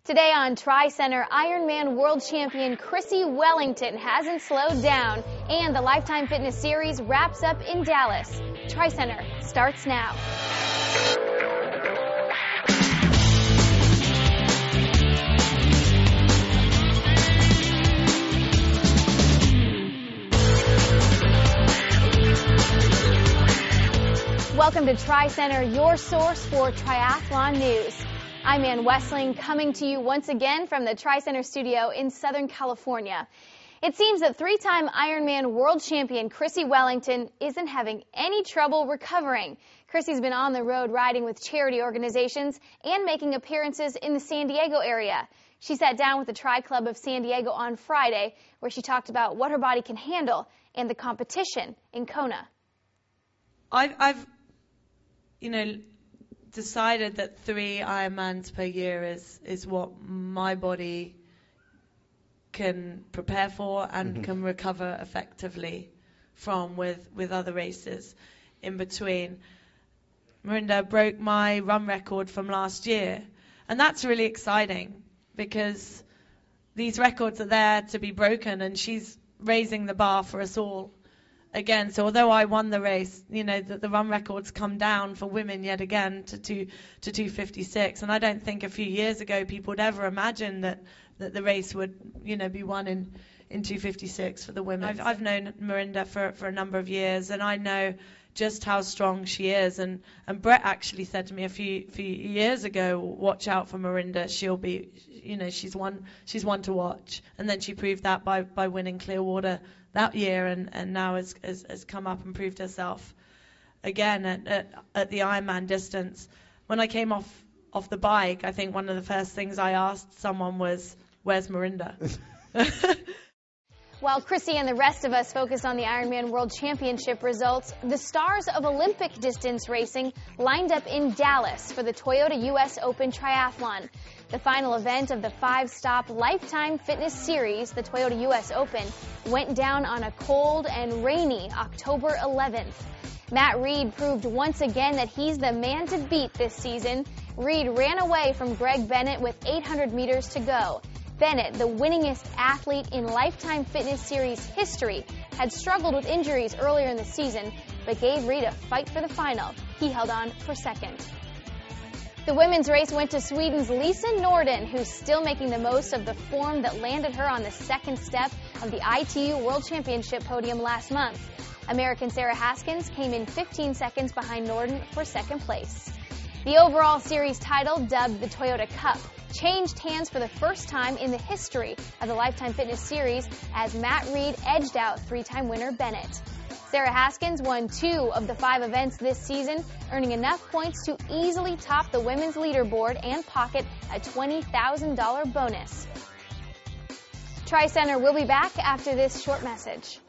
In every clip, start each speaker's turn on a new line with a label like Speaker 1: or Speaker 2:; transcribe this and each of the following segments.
Speaker 1: Today on TriCenter, Ironman world champion Chrissie Wellington hasn't slowed down, and the LifeTime Fitness Series wraps up in Dallas. TriCenter starts now. Welcome to TriCenter, your source for triathlon news. I'm Ann Wessling, coming to you once again from the TriCenter studio in Southern California. It seems that three-time Ironman world champion Chrissie Wellington isn't having any trouble recovering. Chrissie's been on the road riding with charity organizations and making appearances in the San Diego area. She sat down with the Tri Club of San Diego on Friday, where she talked about what her body can handle and the competition in Kona.
Speaker 2: I've decided that 3 Ironmans per year is what my body can prepare for and can recover effectively from with other races in between. Mirinda broke my run record from last year, and that's really exciting because these records are there to be broken, and she's raising the bar for us all again. So although I won the race, the run records come down for women yet again to 2:56, and I don't think a few years ago people would ever imagine that the race would be won in 2:56 for the women. I've known Mirinda for a number of years, and I know just how strong she is, and Brett actually said to me a few years ago, watch out for Mirinda, she'll be she's one to watch. And then she proved that by winning Clearwater that year, and now has come up and proved herself again at the Ironman distance. When I came off the bike, I think one of the first things I asked someone was, where's Mirinda?
Speaker 1: While Chrissie and the rest of us focus on the Ironman World Championship results, the stars of Olympic distance racing lined up in Dallas for the Toyota US Open Triathlon. The final event of the 5-stop LifeTime Fitness Series, the Toyota US Open, went down on a cold and rainy October 11th. Matt Reed proved once again that he's the man to beat this season. Reed ran away from Greg Bennett with 800 meters to go. Bennett, the winningest athlete in LifeTime Fitness Series history, had struggled with injuries earlier in the season, but gave Reed a fight for the final. He held on for second. The women's race went to Sweden's Lisa Norden, who's still making the most of the form that landed her on the second step of the ITU World Championship podium last month. American Sarah Haskins came in 15 seconds behind Norden for second place. The overall series title, dubbed the Toyota Cup, changed hands for the first time in the history of the LifeTime Fitness Series as Matt Reed edged out 3-time winner Bennett. Sarah Haskins won 2 of the 5 events this season, earning enough points to easily top the women's leaderboard and pocket a $20,000 bonus. TriCenter will be back after this short message.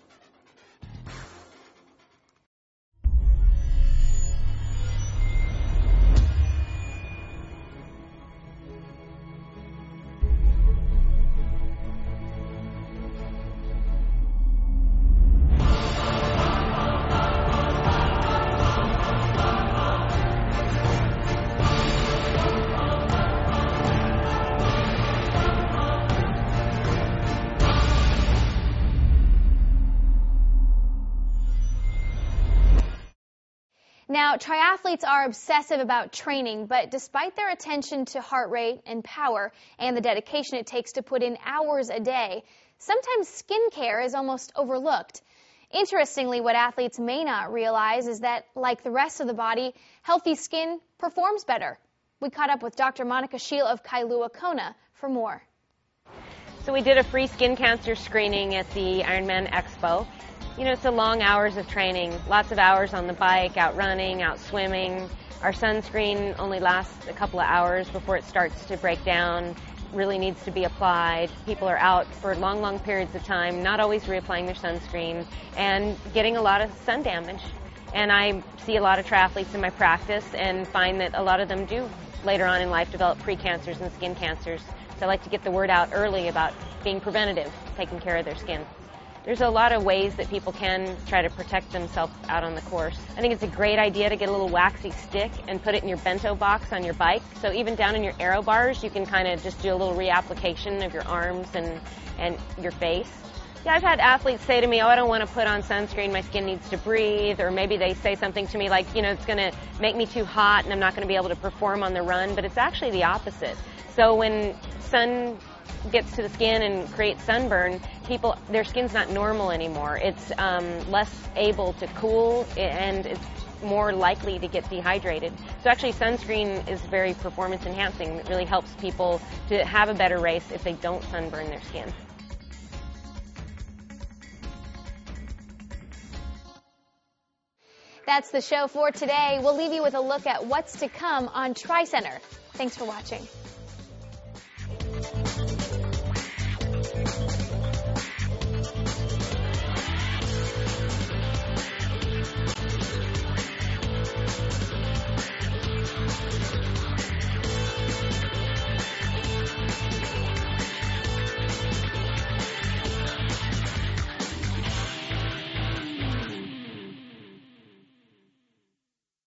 Speaker 1: Now, triathletes are obsessive about training, but despite their attention to heart rate and power and the dedication it takes to put in hours a day, sometimes skincare is almost overlooked. Interestingly, what athletes may not realize is that, like the rest of the body, healthy skin performs better. We caught up with Dr. Monica Scheel of Kailua Kona for more.
Speaker 3: So we did a free skin cancer screening at the Ironman Expo. It's a long hours of training, lots of hours on the bike, out running, out swimming. Our sunscreen only lasts a couple of hours before it starts to break down, really needs to be applied. People are out for long, long periods of time, not always reapplying their sunscreen, and getting a lot of sun damage. And I see a lot of triathletes in my practice and find that a lot of them do later on in life develop pre-cancers and skin cancers. So I like to get the word out early about being preventative, taking care of their skin. there's a lot of ways that people can try to protect themselves out on the course. I think it's a great idea to get a little waxy stick and put it in your bento box on your bike. So even down in your aero bars, you can kind of just do a little reapplication of your arms and your face. Yeah, I've had athletes say to me, oh, I don't want to put on sunscreen, my skin needs to breathe, or maybe they say something to me like, you know, it's going to make me too hot and I'm not going to be able to perform on the run, but it's actually the opposite. So when sun gets to the skin and creates sunburn, their skin's not normal anymore. It's less able to cool and it's more likely to get dehydrated. So actually sunscreen is very performance enhancing. It really helps people to have a better race if they don't sunburn their skin.
Speaker 1: That's the show for today. We'll leave you with a look at what's to come on TriCenter. Thanks for watching.